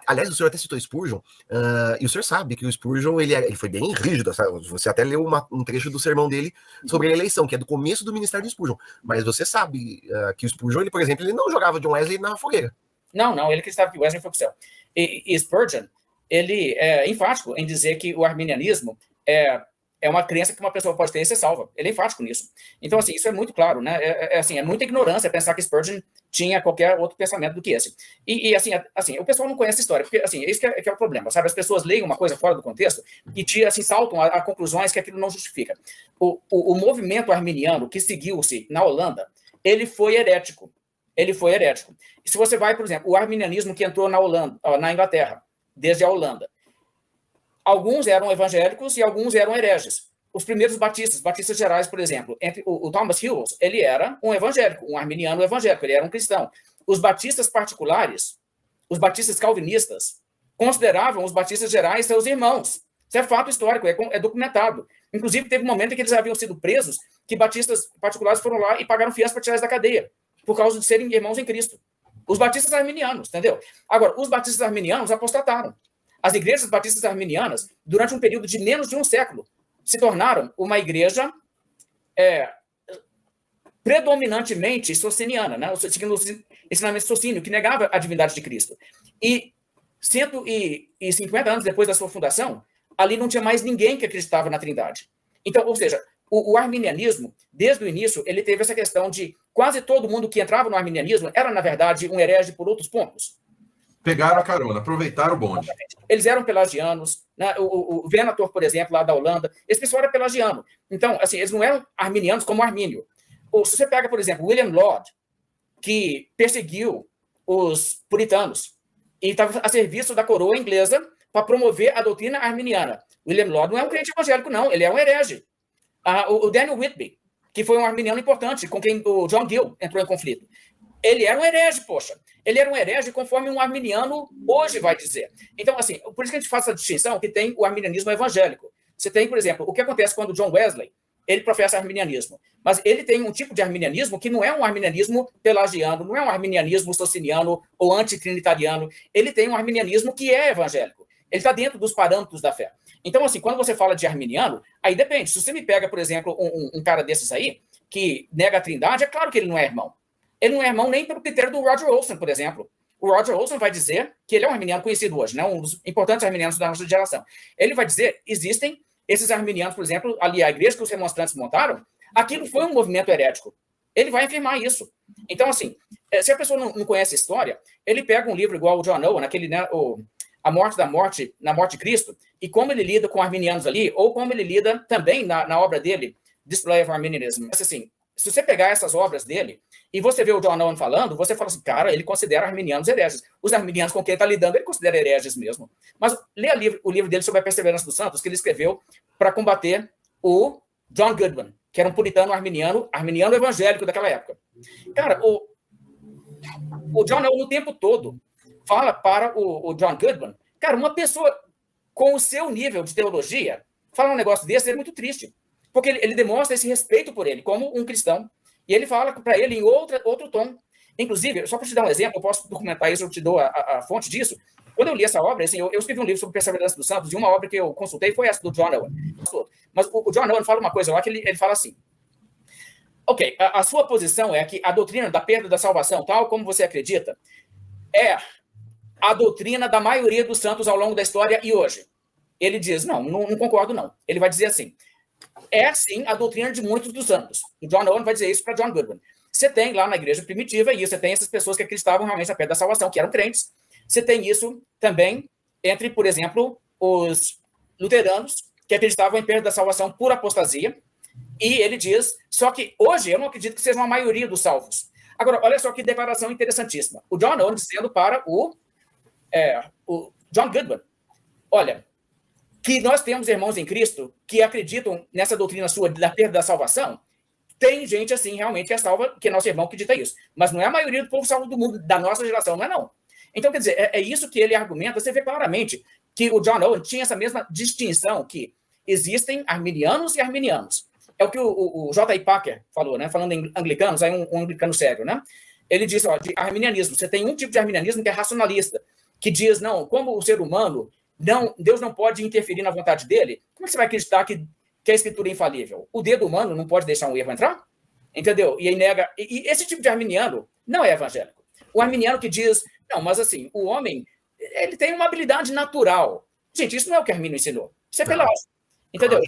Aliás, o senhor até citou Spurgeon, e o senhor sabe que o Spurgeon ele foi bem rígido, sabe? Você até leu um trecho do sermão dele sobre a eleição, que é do começo do ministério do Spurgeon. Mas você sabe que o Spurgeon, ele, por exemplo, ele não jogava John Wesley na fogueira. Não, ele acreditava que Wesley foi pro céu. E Spurgeon, ele é enfático em dizer que o arminianismo é uma crença que uma pessoa pode ter e ser salva. Ele é enfático nisso. Então, assim, isso é muito claro, né? Assim, é muita ignorância pensar que Spurgeon tinha qualquer outro pensamento do que esse. E assim, o pessoal não conhece a história, porque, assim, esse que é o problema, sabe? As pessoas leem uma coisa fora do contexto e, assim, saltam a conclusões que aquilo não justifica. O movimento arminiano que seguiu-se na Holanda, ele foi herético. Ele foi herético. E se você vai, por exemplo, o arminianismo que entrou na Inglaterra, desde a Holanda, alguns eram evangélicos e alguns eram hereges. Os primeiros batistas gerais, por exemplo, entre o Thomas Hughes, ele era um evangélico, um arminiano evangélico, ele era um cristão. Os batistas particulares, os batistas calvinistas, consideravam os batistas gerais seus irmãos. Isso é fato histórico, é documentado. Inclusive, teve um momento em que eles haviam sido presos, que batistas particulares foram lá e pagaram fiança para tirar eles da cadeia, por causa de serem irmãos em Cristo. Os batistas arminianos, entendeu? Agora, os batistas arminianos apostataram. As igrejas batistas arminianas, durante um período de menos de um século, se tornaram uma igreja predominantemente sociniana, né? Seguindo o ensinamento socinio, que negava a divindade de Cristo. E 150 anos depois da sua fundação, ali não tinha mais ninguém que acreditava na Trindade. Então, ou seja, o arminianismo, desde o início, ele teve essa questão de quase todo mundo que entrava no arminianismo era, na verdade, um herege por outros pontos. Pegaram a carona, aproveitaram o bonde. Eles eram pelagianos, né? O Venator, por exemplo, lá da Holanda, esse pessoal era pelagiano. Então, assim, eles não eram arminianos como Armínio. Ou, se você pega, por exemplo, William Laud, que perseguiu os puritanos e estava a serviço da coroa inglesa para promover a doutrina arminiana. William Laud não é um crente evangélico, não, ele é um herege. O Daniel Whitby, que foi um arminiano importante, com quem o John Gill entrou em conflito. Ele era um herege, poxa. Ele era um herege conforme um arminiano hoje vai dizer. Então, assim, por isso que a gente faz essa distinção que tem o arminianismo evangélico. Você tem, por exemplo, o que acontece quando John Wesley, ele professa arminianismo. Mas ele tem um tipo de arminianismo que não é um arminianismo pelagiano, não é um arminianismo sociniano ou antitrinitariano. Ele tem um arminianismo que é evangélico. Ele está dentro dos parâmetros da fé. Então, assim, quando você fala de arminiano, aí depende. Se você me pega, por exemplo, um cara desses aí, que nega a trindade, é claro que ele não é irmão. Ele não é irmão nem pelo critério do Roger Olson, por exemplo. O Roger Olson vai dizer que ele é um arminiano conhecido hoje, né? Um dos importantes arminianos da nossa geração. Ele vai dizer, existem esses arminianos, por exemplo, ali a igreja que os remonstrantes montaram, aquilo foi um movimento herético. Ele vai afirmar isso. Então, assim, se a pessoa não conhece a história, ele pega um livro igual o John Owen, aquele, né, A Morte da Morte, na Morte de Cristo, e como ele lida com arminianos ali, ou como ele lida também na obra dele, Display of Arminianism. Assim, se você pegar essas obras dele e você vê o John Owen falando, você fala assim, cara, ele considera arminianos hereges. Os arminianos com quem ele está lidando, ele considera hereges mesmo. Mas lê o livro dele sobre a perseverança dos santos, que ele escreveu para combater o John Goodwin, que era um puritano arminiano evangélico daquela época. Cara, o John Owen, no tempo todo, fala para o John Goodwin, cara, uma pessoa com o seu nível de teologia, falar um negócio desse é muito triste. Porque ele demonstra esse respeito por ele, como um cristão. E ele fala para ele em outro tom. Inclusive, só para te dar um exemplo, eu posso documentar isso, eu te dou a fonte disso. Quando eu li essa obra, assim, eu escrevi um livro sobre perseverança dos santos, e uma obra que eu consultei foi essa do John Owen. Mas o John Owen fala uma coisa lá que ele fala assim, ok, a sua posição é que a doutrina da perda da salvação, tal como você acredita, é a doutrina da maioria dos santos ao longo da história e hoje. Ele diz, não concordo, não. Ele vai dizer assim, é, sim, a doutrina de muitos dos santos. O John Owen vai dizer isso para John Goodwin. Você tem lá na igreja primitiva, e você tem essas pessoas que acreditavam realmente na perda da salvação, que eram crentes. Você tem isso também entre, por exemplo, os luteranos, que acreditavam em perda da salvação por apostasia. E ele diz, só que hoje eu não acredito que seja uma maioria dos salvos. Agora, olha só que declaração interessantíssima. O John Owen dizendo para o John Goodwin, olha, que nós temos irmãos em Cristo que acreditam nessa doutrina sua da perda da salvação, tem gente assim realmente que é salva, que é nosso irmão que acredita isso. Mas não é a maioria do povo salvo do mundo, da nossa geração, não é não. Então, quer dizer, é isso que ele argumenta. Você vê claramente que o John Owen tinha essa mesma distinção, que existem arminianos e arminianos. É o que o J.I. Packer falou, né? Falando em anglicanos, aí um anglicano sério, né? Ele disse, ó, de arminianismo. Você tem um tipo de arminianismo que é racionalista, que diz, não, como o ser humano, não, Deus não pode interferir na vontade dele, como você vai acreditar que a Escritura é infalível? O dedo humano não pode deixar um erro entrar? Entendeu? E aí nega. E esse tipo de arminiano não é evangélico. O arminiano que diz, não, mas assim, o homem, ele tem uma habilidade natural. Gente, isso não é o que Armínio ensinou. Isso é pelágio. Entendeu?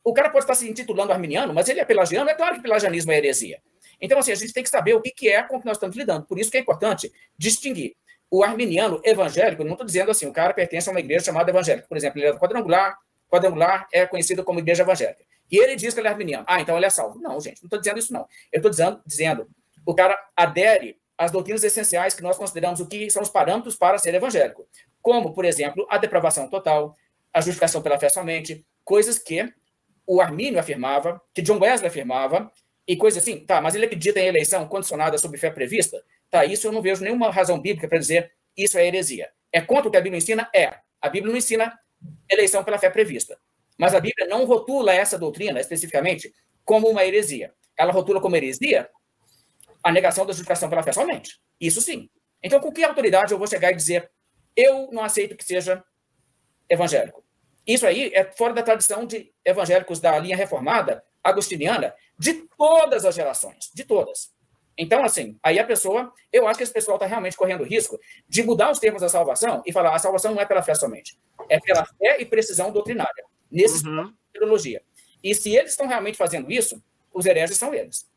O cara pode estar se intitulando arminiano, mas ele é pelagiano, é claro que pelagianismo é heresia. Então, assim, a gente tem que saber o que é com o que nós estamos lidando. Por isso que é importante distinguir. O arminiano evangélico, eu não estou dizendo assim, o cara pertence a uma igreja chamada evangélica. Por exemplo, ele é quadrangular é conhecido como igreja evangélica. E ele diz que ele é arminiano. Ah, então ele é salvo. Não, gente, não estou dizendo isso, não. Eu estou dizendo, o cara adere às doutrinas essenciais que nós consideramos o que são os parâmetros para ser evangélico. Como, por exemplo, a depravação total, a justificação pela fé somente, coisas que o Armínio afirmava, que John Wesley afirmava, e coisas assim, tá, mas ele acredita em eleição condicionada sob fé prevista? Tá, isso eu não vejo nenhuma razão bíblica para dizer isso é heresia. É contra o que a Bíblia ensina? É. A Bíblia não ensina eleição pela fé prevista. Mas a Bíblia não rotula essa doutrina, especificamente, como uma heresia. Ela rotula como heresia a negação da justificação pela fé somente. Isso sim. Então, com que autoridade eu vou chegar e dizer eu não aceito que seja evangélico? Isso aí é fora da tradição de evangélicos da linha reformada, agostiniana, de todas as gerações, de todas. Então, assim, aí a pessoa, eu acho que esse pessoal está realmente correndo risco de mudar os termos da salvação e falar a salvação não é pela fé somente, é pela fé e precisão doutrinária, nesse teologia. E se eles estão realmente fazendo isso, os hereges são eles.